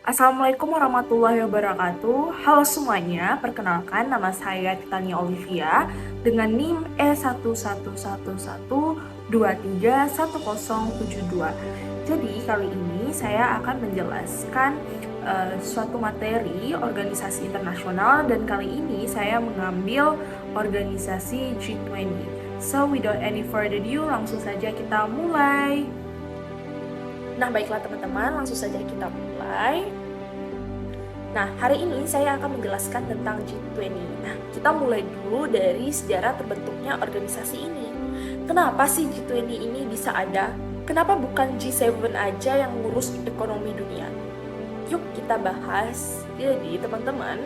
Assalamualaikum warahmatullahi wabarakatuh. Halo semuanya, perkenalkan nama saya Titania Olivia dengan NIM E1111231072. Jadi kali ini saya akan menjelaskan suatu materi organisasi internasional dan kali ini saya mengambil organisasi G20. So without any further ado, langsung saja kita mulai. Nah, baiklah teman-teman, langsung saja kita mulai. Nah, hari ini saya akan menjelaskan tentang G20. Nah, kita mulai dulu dari sejarah terbentuknya organisasi ini. Kenapa sih G20 ini bisa ada? Kenapa bukan G7 aja yang ngurus ekonomi dunia? Yuk kita bahas. Jadi, teman-teman,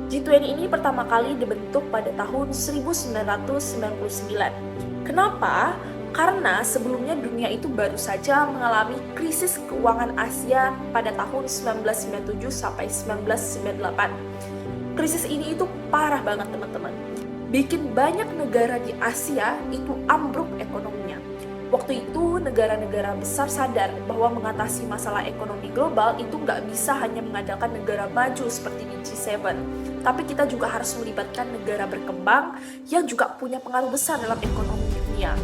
G20 ini pertama kali dibentuk pada tahun 1999. Kenapa? Karena sebelumnya dunia itu baru saja mengalami krisis keuangan Asia pada tahun 1997 sampai 1998. Krisis ini itu parah banget teman-teman. Bikin banyak negara di Asia itu ambruk ekonominya. Waktu itu negara-negara besar sadar bahwa mengatasi masalah ekonomi global itu nggak bisa hanya mengandalkan negara maju seperti di G7. Tapi kita juga harus melibatkan negara berkembang yang juga punya pengaruh besar dalam ekonomi dunia.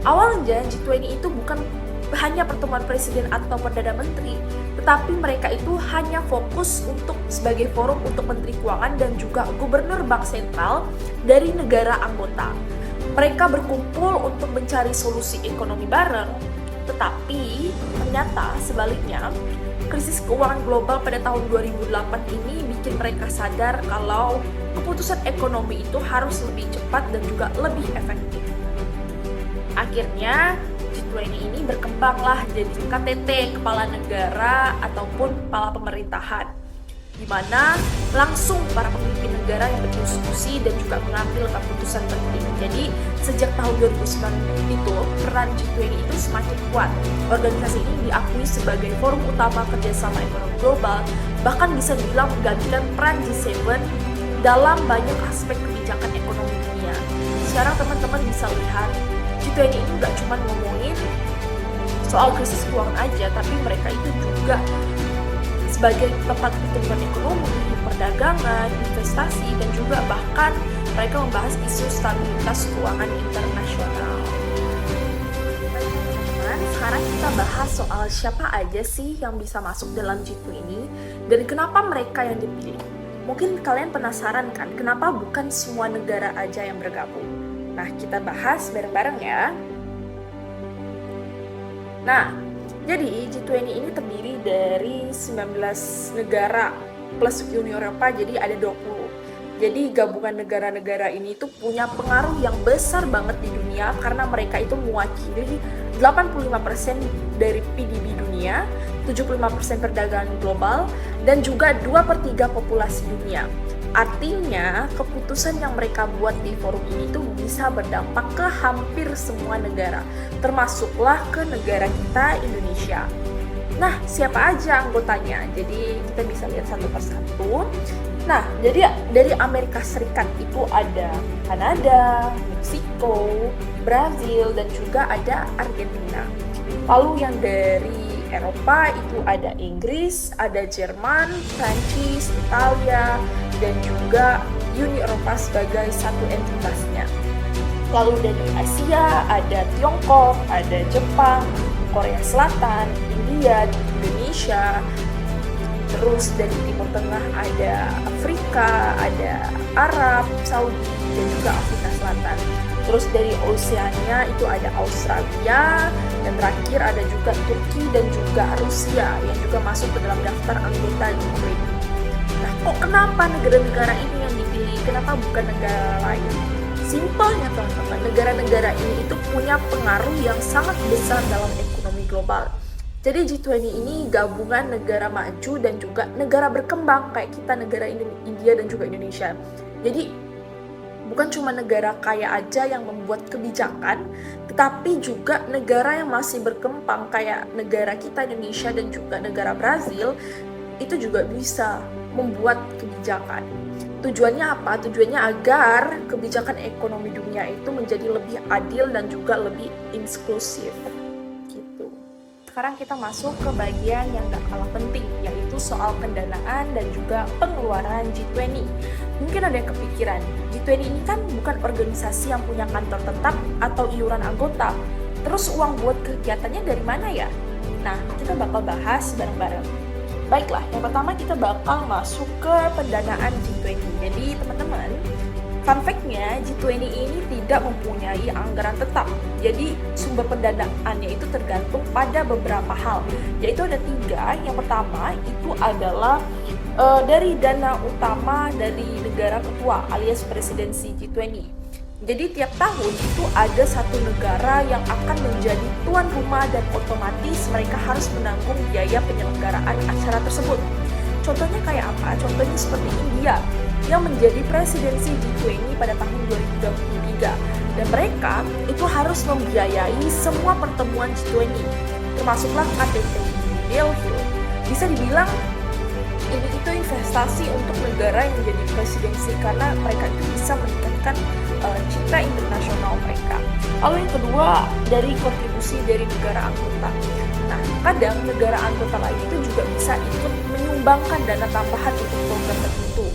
Awalnya G20 itu bukan hanya pertemuan presiden atau perdana menteri, tetapi mereka itu hanya fokus untuk sebagai forum untuk menteri keuangan dan juga gubernur bank sentral dari negara anggota. Mereka berkumpul untuk mencari solusi ekonomi bareng, tetapi ternyata sebaliknya, krisis keuangan global pada tahun 2008 ini bikin mereka sadar kalau keputusan ekonomi itu harus lebih cepat dan juga lebih efektif. Akhirnya G20 ini berkembanglah jadi KTT, kepala negara ataupun kepala pemerintahan, di mana langsung para pemimpin negara yang berdiskusi dan juga mengambil keputusan penting. Jadi sejak tahun 2009 itu peran G20 itu semakin kuat. Organisasi ini diakui sebagai forum utama kerjasama ekonomi global, bahkan bisa dibilang menggantikan peran G7 dalam banyak aspek kebijakan ekonomi dunia. Sekarang teman-teman bisa lihat G20 ini nggak cuma ngomongin soal krisis keuangan aja, tapi mereka itu juga sebagai tempat pertumbuhan ekonomi, perdagangan, investasi, dan juga bahkan mereka membahas isu stabilitas keuangan internasional. Teman-teman, sekarang kita bahas soal siapa aja sih yang bisa masuk dalam G20 dan kenapa mereka yang dipilih. Mungkin kalian penasaran kan, kenapa bukan semua negara aja yang bergabung? Nah, kita bahas bareng-bareng ya. Nah, jadi G20 ini terdiri dari 19 negara plus Uni Eropa, jadi ada 20. Jadi gabungan negara-negara ini tuh punya pengaruh yang besar banget di dunia karena mereka itu mewakili 85% dari PDB dunia, 75% perdagangan global, dan juga 2/3 populasi dunia. Artinya, keputusan yang mereka buat di forum ini tuh bisa berdampak ke hampir semua negara, termasuklah ke negara kita, Indonesia. Nah, siapa aja anggotanya? Jadi, kita bisa lihat satu persatu. Nah, jadi dari Amerika Serikat itu ada Kanada, Meksiko, Brazil, dan juga ada Argentina. Lalu yang dari Eropa itu ada Inggris, ada Jerman, Prancis, Italia, dan juga Uni Eropa sebagai satu entitasnya. Lalu dari Asia ada Tiongkok, ada Jepang, Korea Selatan, India, Indonesia. Terus dari Timur Tengah ada Afrika, ada Arab, Saudi, dan juga Afrika Selatan. Terus dari Oceania itu ada Australia, dan terakhir ada juga Turki dan juga Rusia yang juga masuk ke dalam daftar anggota G20. Nah, kok kenapa negara-negara ini yang dipilih? Kenapa bukan negara lain? Simpelnya teman-teman, negara-negara ini itu punya pengaruh yang sangat besar dalam ekonomi global. Jadi G20 ini gabungan negara maju dan juga negara berkembang kayak kita, negara India dan juga Indonesia. Jadi bukan cuma negara kaya aja yang membuat kebijakan, tetapi juga negara yang masih berkembang kayak negara kita Indonesia dan juga negara Brazil itu juga bisa membuat kebijakan. Tujuannya apa? Tujuannya agar kebijakan ekonomi dunia itu menjadi lebih adil dan juga lebih inklusif. Sekarang kita masuk ke bagian yang gak kalah penting, yaitu yaitu soal pendanaan dan juga pengeluaran G20. Mungkin ada yang kepikiran, G20 ini kan bukan organisasi yang punya kantor tetap atau iuran anggota. Terus uang buat kegiatannya dari mana ya? Nah, kita bakal bahas bareng-bareng. Baiklah, yang pertama kita bakal masuk ke pendanaan G20. Jadi teman-teman, fun fact-nya, G20 ini tidak mempunyai anggaran tetap. Jadi sumber pendanaannya itu tergantung pada beberapa hal. Yaitu ada 3. Yang pertama itu adalah dari dana utama dari negara ketua alias presidensi G20. Jadi tiap tahun itu ada satu negara yang akan menjadi tuan rumah dan otomatis mereka harus menanggung biaya penyelenggaraan acara tersebut. Contohnya kayak apa? Contohnya seperti India yang menjadi presidensi G20 pada tahun 2023 dan mereka itu harus membiayai semua pertemuan G20 termasuklah KTT di Delhi. Bisa dibilang ini itu investasi untuk negara yang menjadi presidensi karena mereka itu bisa meningkatkan citra internasional mereka. Lalu yang kedua dari kontribusi dari negara anggota. Nah, kadang negara anggota lain itu juga bisa ikut menyumbangkan dana tambahan untuk program tertentu.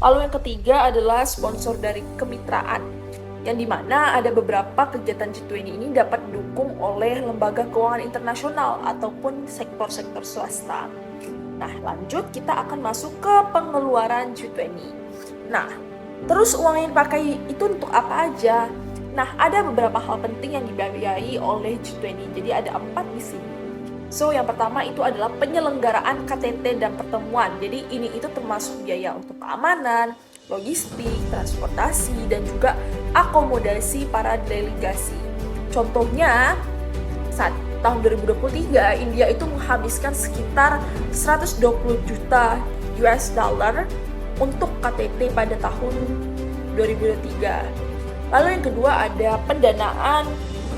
Lalu yang ketiga adalah sponsor dari kemitraan, yang dimana ada beberapa kegiatan G20 ini dapat didukung oleh lembaga keuangan internasional ataupun sektor-sektor swasta. Nah, lanjut kita akan masuk ke pengeluaran G20. Nah, terus uang yang dipakai itu untuk apa aja? Nah, ada beberapa hal penting yang dibiayai oleh G20. Jadi ada 4 di sini. So, yang pertama itu adalah penyelenggaraan KTT dan pertemuan. Jadi ini itu termasuk biaya untuk keamanan, logistik, transportasi, dan juga akomodasi para delegasi. Contohnya, saat tahun 2023, India itu menghabiskan sekitar 120 juta US dollar untuk KTT pada tahun 2023. Lalu yang kedua ada pendanaan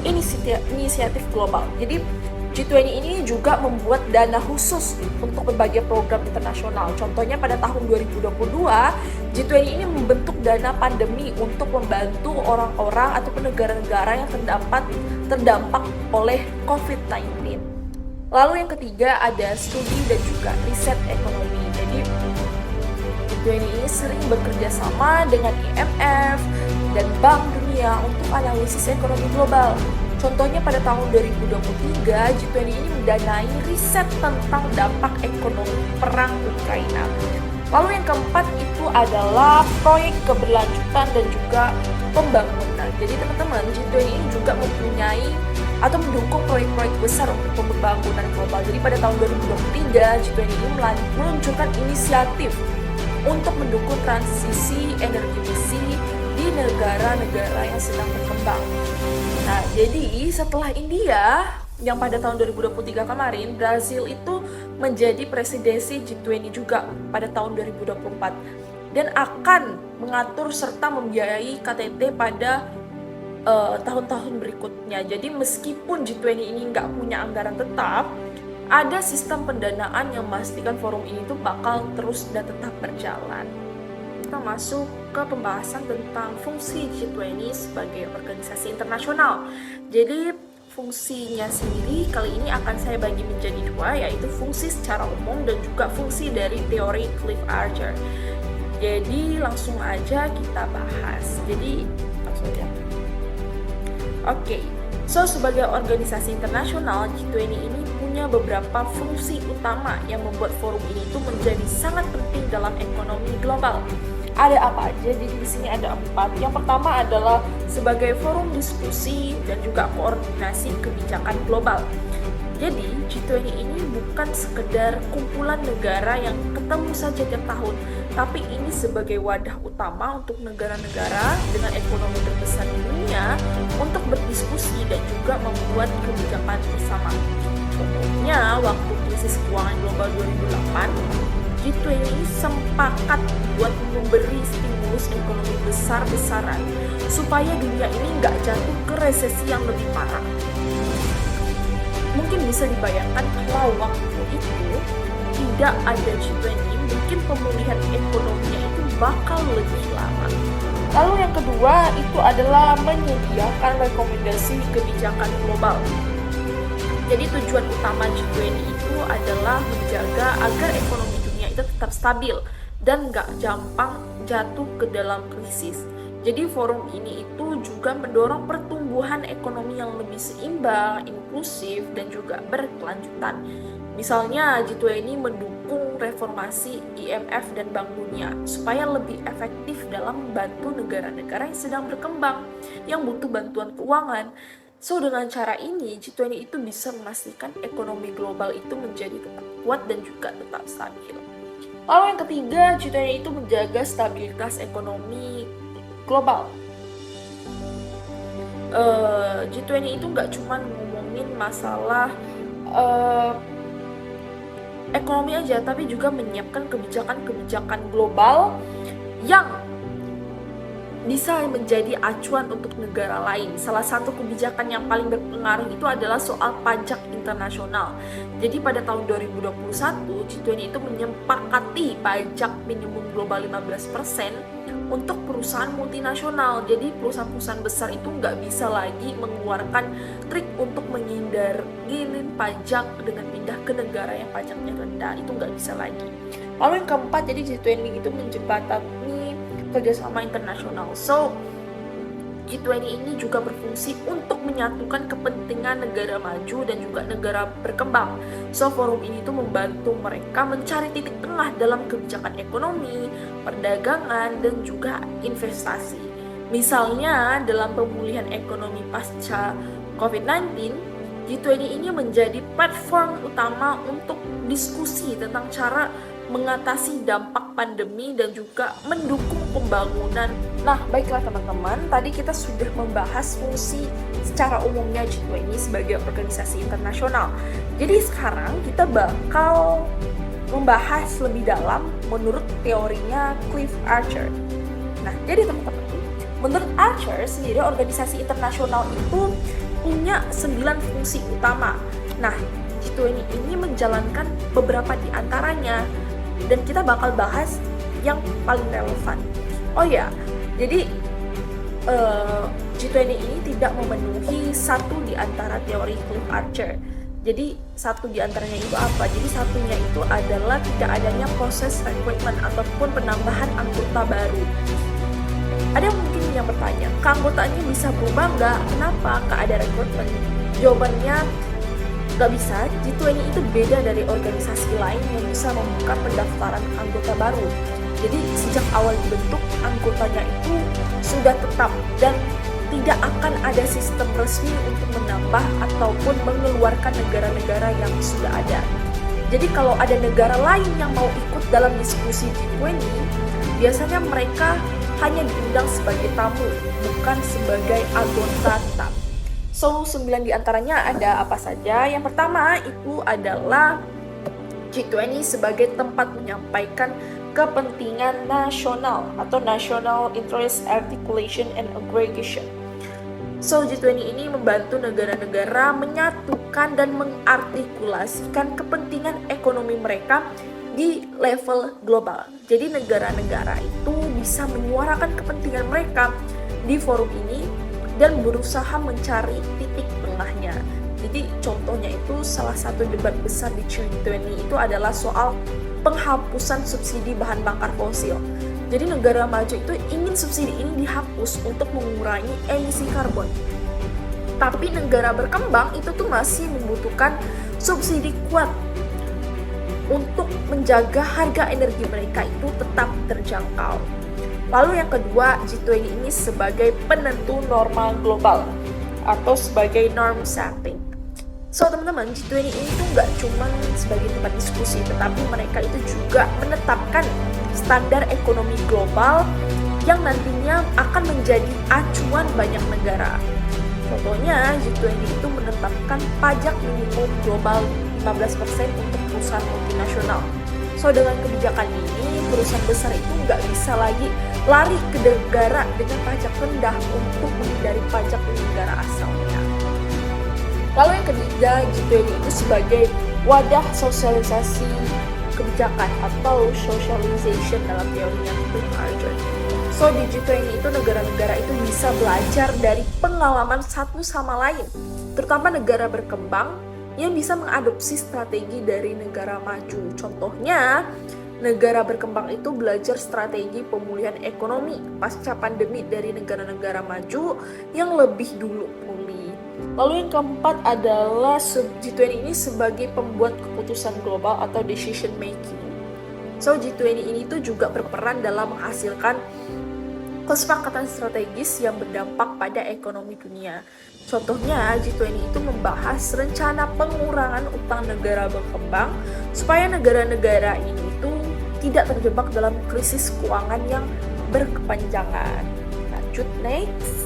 inisiatif global. Jadi G20 ini juga membuat dana khusus untuk berbagai program internasional. Contohnya pada tahun 2022, G20 ini membentuk dana pandemi untuk membantu orang-orang ataupun negara-negara yang terdampak oleh COVID-19. Lalu yang ketiga ada studi dan juga riset ekonomi. Jadi G20 ini sering bekerja sama dengan IMF dan Bank Dunia untuk analisis ekonomi global. Contohnya pada tahun 2023, G20 ini mendanai riset tentang dampak ekonomi perang Ukraina. Lalu yang keempat itu adalah proyek keberlanjutan dan juga pembangunan. Jadi teman-teman, G20 ini juga mempunyai atau mendukung proyek-proyek besar untuk pembangunan global. Jadi pada tahun 2023, G20 ini meluncurkan inisiatif untuk mendukung transisi energi bersih di negara-negara yang sedang berkembang. Nah, jadi setelah India yang pada tahun 2023 kemarin, Brazil itu menjadi presidensi G20 juga pada tahun 2024 dan akan mengatur serta membiayai KTT pada tahun-tahun berikutnya. Jadi meskipun G20 ini nggak punya anggaran tetap, ada sistem pendanaan yang memastikan forum ini tuh bakal terus dan tetap berjalan. Kita masuk ke pembahasan tentang fungsi G20 sebagai organisasi internasional. Jadi fungsinya sendiri kali ini akan saya bagi menjadi 2, yaitu fungsi secara umum dan juga fungsi dari teori Cliff Archer. Jadi langsung aja kita bahas. Jadi langsung aja. Oke, so sebagai organisasi internasional, G20 ini punya beberapa fungsi utama yang membuat forum ini tuh menjadi sangat penting dalam ekonomi global. Ada apa aja? Jadi di sini ada 4. Yang pertama adalah sebagai forum diskusi dan juga koordinasi kebijakan global. Jadi G20 ini bukan sekedar kumpulan negara yang ketemu saja tiap tahun, tapi ini sebagai wadah utama untuk negara-negara dengan ekonomi terbesar di dunia untuk berdiskusi dan juga membuat kebijakan bersama. Contohnya waktu krisis keuangan global 2008, G20 sepakat buat memberi stimulus ekonomi besar-besaran supaya dunia ini nggak jatuh ke resesi yang lebih parah. Mungkin bisa dibayangkan kalau waktu itu tidak ada G20, mungkin pemulihan ekonominya itu bakal lebih lama. Lalu yang kedua itu adalah menyediakan rekomendasi kebijakan global. Jadi tujuan utama G20 itu adalah menjaga agar ekonomi dunia itu tetap stabil dan nggak gampang jatuh ke dalam krisis. Jadi forum ini itu juga mendorong pertumbuhan ekonomi yang lebih seimbang, inklusif, dan juga berkelanjutan. Misalnya G20 mendukung reformasi IMF dan Bank Dunia supaya lebih efektif dalam membantu negara-negara yang sedang berkembang, yang butuh bantuan keuangan. So dengan cara ini G20 itu bisa memastikan ekonomi global itu menjadi tetap kuat dan juga tetap stabil. Lalu yang ketiga, G20 itu menjaga stabilitas ekonomi global. G20 itu nggak cuma ngomongin masalah ekonomi aja, tapi juga menyiapkan kebijakan-kebijakan global yang bisa menjadi acuan untuk negara lain. Salah satu kebijakan yang paling berpengaruh itu adalah soal pajak internasional. Jadi pada tahun 2021, G20 itu menyepakati pajak minimum global 15% untuk perusahaan multinasional. Jadi perusahaan-perusahaan besar itu nggak bisa lagi mengeluarkan trik untuk menghindari pajak dengan pindah ke negara yang pajaknya rendah. Itu nggak bisa lagi. Lalu yang keempat, jadi G20 itu menjembatani kerjasama internasional. So, G20 ini juga berfungsi untuk menyatukan kepentingan negara maju dan juga negara berkembang. So, forum ini tuh membantu mereka mencari titik tengah dalam kebijakan ekonomi, perdagangan, dan juga investasi. Misalnya, dalam pemulihan ekonomi pasca COVID-19, G20 ini menjadi platform utama untuk diskusi tentang cara mengatasi dampak pandemi dan juga mendukung pembangunan. Nah, baiklah teman-teman, tadi kita sudah membahas fungsi secara umumnya G20 sebagai organisasi internasional. Jadi sekarang kita bakal membahas lebih dalam menurut teorinya Cliff Archer. Nah, jadi teman-teman, menurut Archer sendiri organisasi internasional itu punya 9 fungsi utama. Nah, G20 ini menjalankan beberapa di antaranya. Dan kita bakal bahas yang paling relevan. Oh ya, jadi G20 ini tidak memenuhi satu di antara teori Cliff Archer. Jadi satu di antaranya itu apa? Jadi satunya itu adalah tidak adanya proses rekrutmen ataupun penambahan anggota baru. Ada mungkin yang bertanya, keanggotaannya bisa berubah nggak? Kenapa nggak ada rekrutmen? Jawabannya nggak bisa. G20 itu beda dari organisasi lain yang bisa membuka pendaftaran anggota baru. Jadi sejak awal dibentuk, anggotanya itu sudah tetap dan tidak akan ada sistem resmi untuk menambah ataupun mengeluarkan negara-negara yang sudah ada. Jadi kalau ada negara lain yang mau ikut dalam diskusi G20, biasanya mereka hanya diundang sebagai tamu, bukan sebagai anggota tetap. So, 9 diantaranya ada apa saja? Yang pertama itu adalah G20 sebagai tempat menyampaikan kepentingan nasional atau National Interest Articulation and Aggregation. So, G20 ini membantu negara-negara menyatukan dan mengartikulasikan kepentingan ekonomi mereka di level global. Jadi negara-negara itu bisa menyuarakan kepentingan mereka di forum ini dan berusaha mencari titik tengahnya. Jadi contohnya itu salah satu debat besar di G20 itu adalah soal penghapusan subsidi bahan bakar fosil. Jadi negara maju itu ingin subsidi ini dihapus untuk mengurangi emisi karbon. Tapi negara berkembang itu tuh masih membutuhkan subsidi kuat untuk menjaga harga energi mereka itu tetap terjangkau. Lalu yang kedua, G20 ini sebagai penentu norma global atau sebagai norm setting. So teman-teman, G20 ini tuh nggak cuma sebagai tempat diskusi, tetapi mereka itu juga menetapkan standar ekonomi global yang nantinya akan menjadi acuan banyak negara. Contohnya, G20 itu menetapkan pajak minimum global 15% untuk perusahaan multinasional. So dengan kebijakan ini, perusahaan besar itu nggak bisa lagi lari ke negara dengan pajak rendah untuk menghindari pajak di negara asalnya. Lalu yang ketiga, G20 itu sebagai wadah sosialisasi kebijakan atau socialization dalam teorinya Cliff Archer. So di G20 itu negara-negara itu bisa belajar dari pengalaman satu sama lain, terutama negara berkembang yang bisa mengadopsi strategi dari negara maju. Contohnya, negara berkembang itu belajar strategi pemulihan ekonomi pasca pandemi dari negara-negara maju yang lebih dulu pulih. Lalu yang keempat adalah G20 ini sebagai pembuat keputusan global atau decision making. So G20 ini tuh juga berperan dalam menghasilkan kesepakatan strategis yang berdampak pada ekonomi dunia. Contohnya, G20 itu membahas rencana pengurangan utang negara berkembang supaya negara-negara ini tuh tidak terjebak dalam krisis keuangan yang berkepanjangan. Lanjut, next.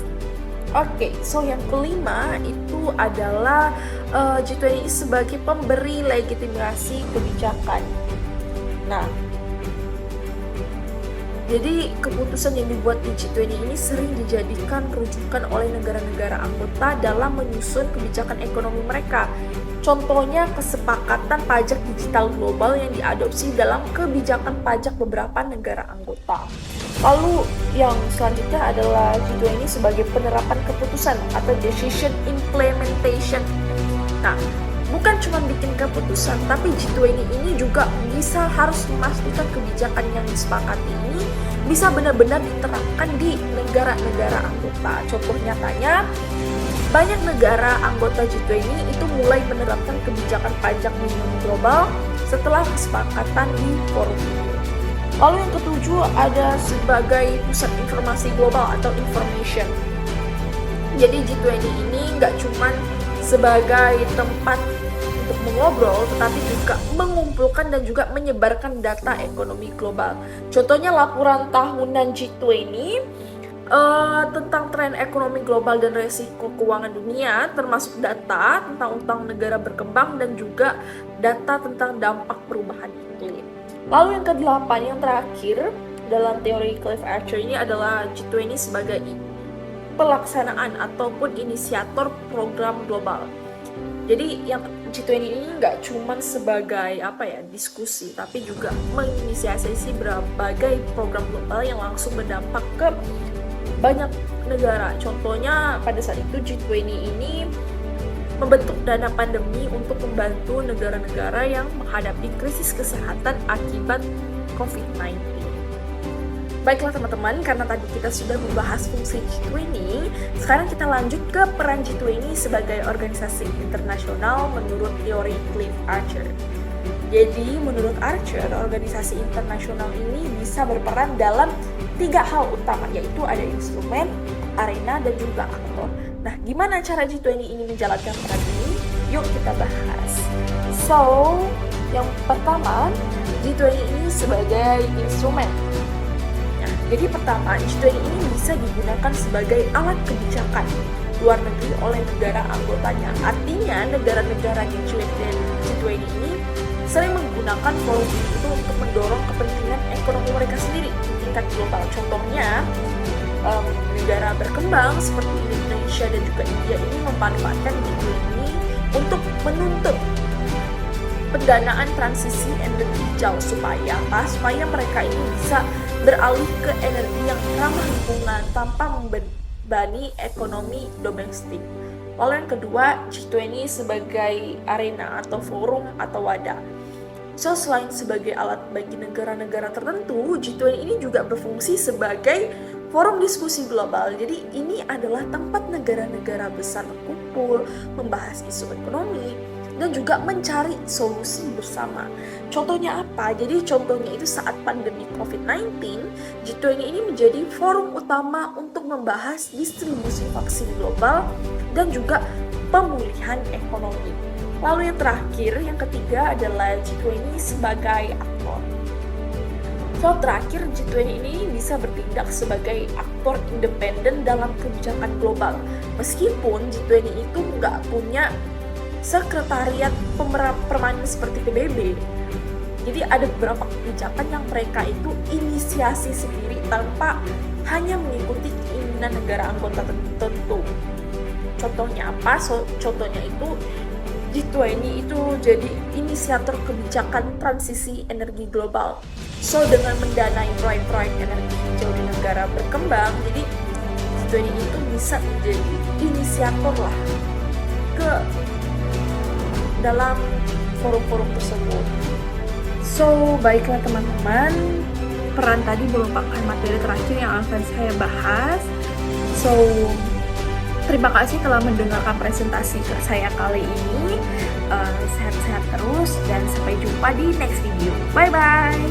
Oke, so yang kelima itu adalah G20 sebagai pemberi legitimasi kebijakan. Nah, jadi keputusan yang dibuat di G20 ini sering dijadikan rujukan oleh negara-negara anggota dalam menyusun kebijakan ekonomi mereka. Contohnya kesepakatan pajak digital global yang diadopsi dalam kebijakan pajak beberapa negara anggota. Lalu yang selanjutnya adalah G20 sebagai penerapan keputusan atau decision implementation. Nah, bukan cuma bikin keputusan, tapi G20 ini juga bisa harus memastikan kebijakan yang disepakati ini bisa benar-benar diterapkan di negara-negara anggota. Contoh nyatanya, banyak negara anggota G20 itu mulai menerapkan kebijakan pajak minimum global setelah kesepakatan di forum ini. Lalu yang ketujuh ada sebagai pusat informasi global atau information. Jadi G20 ini nggak cuma sebagai tempat untuk mengobrol, tetapi juga mengumpulkan dan juga menyebarkan data ekonomi global. Contohnya laporan tahunan G20 tentang tren ekonomi global dan resiko keuangan dunia, termasuk data tentang utang negara berkembang dan juga data tentang dampak perubahan iklim. Lalu yang ke-8, yang terakhir dalam teori Cliff Archer ini adalah G20 sebagai pelaksanaan ataupun inisiator program global. Jadi yang G20 ini nggak cuma sebagai diskusi, tapi juga menginisiasi berbagai program global yang langsung berdampak ke banyak negara. Contohnya pada saat itu G20 ini membentuk dana pandemi untuk membantu negara-negara yang menghadapi krisis kesehatan akibat COVID-19. Baiklah teman-teman, karena tadi kita sudah membahas fungsi G20, sekarang kita lanjut ke peran G20 sebagai organisasi internasional menurut teori Cliff Archer. Jadi menurut Archer, organisasi internasional ini bisa berperan dalam 3 hal utama, yaitu ada instrumen, arena, dan juga aktor. Nah, gimana cara G20 ini menjalankan peran ini? Yuk kita bahas. So, yang pertama, G20 ini sebagai instrumen. Jadi pertama, G20 ini bisa digunakan sebagai alat kebijakan luar negeri oleh negara anggotanya. Artinya, negara-negara G20 ini sering menggunakan forum itu untuk mendorong kepentingan ekonomi mereka sendiri di tingkat global. Contohnya, negara berkembang seperti Indonesia dan juga India ini memanfaatkan G20 ini untuk menuntut pendanaan transisi energi hijau supaya mereka ini bisa beralih ke energi yang ramah lingkungan tanpa membebani ekonomi domestik. Lalu yang kedua, G20 sebagai arena atau forum atau wadah. So, selain sebagai alat bagi negara-negara tertentu, G20 ini juga berfungsi sebagai forum diskusi global. Jadi ini adalah tempat negara-negara besar berkumpul, membahas isu ekonomi, dan juga mencari solusi bersama. Contohnya apa? Jadi contohnya itu saat pandemi COVID-19, G20 ini menjadi forum utama untuk membahas distribusi vaksin global dan juga pemulihan ekonomi. Lalu yang terakhir, yang ketiga adalah G20 sebagai aktor. So, terakhir G20 ini bisa bertindak sebagai aktor independen dalam kebijakan global. Meskipun G20 itu nggak punya sekretariat permanen seperti PBB. Jadi ada beberapa kebijakan yang mereka itu inisiasi sendiri tanpa hanya mengikuti keinginan negara anggota tertentu. Contohnya apa? Contohnya itu G20 itu jadi inisiator kebijakan transisi energi global. So dengan mendanai proyek-proyek energi hijau di negara berkembang, jadi G20 itu bisa menjadi inisiator lah ke dalam forum-forum tersebut. So, baiklah teman-teman, peran tadi merupakan materi terakhir yang akan saya bahas. So, terima kasih telah mendengarkan presentasi saya kali ini. Sehat-sehat terus dan sampai jumpa di next video. Bye-bye!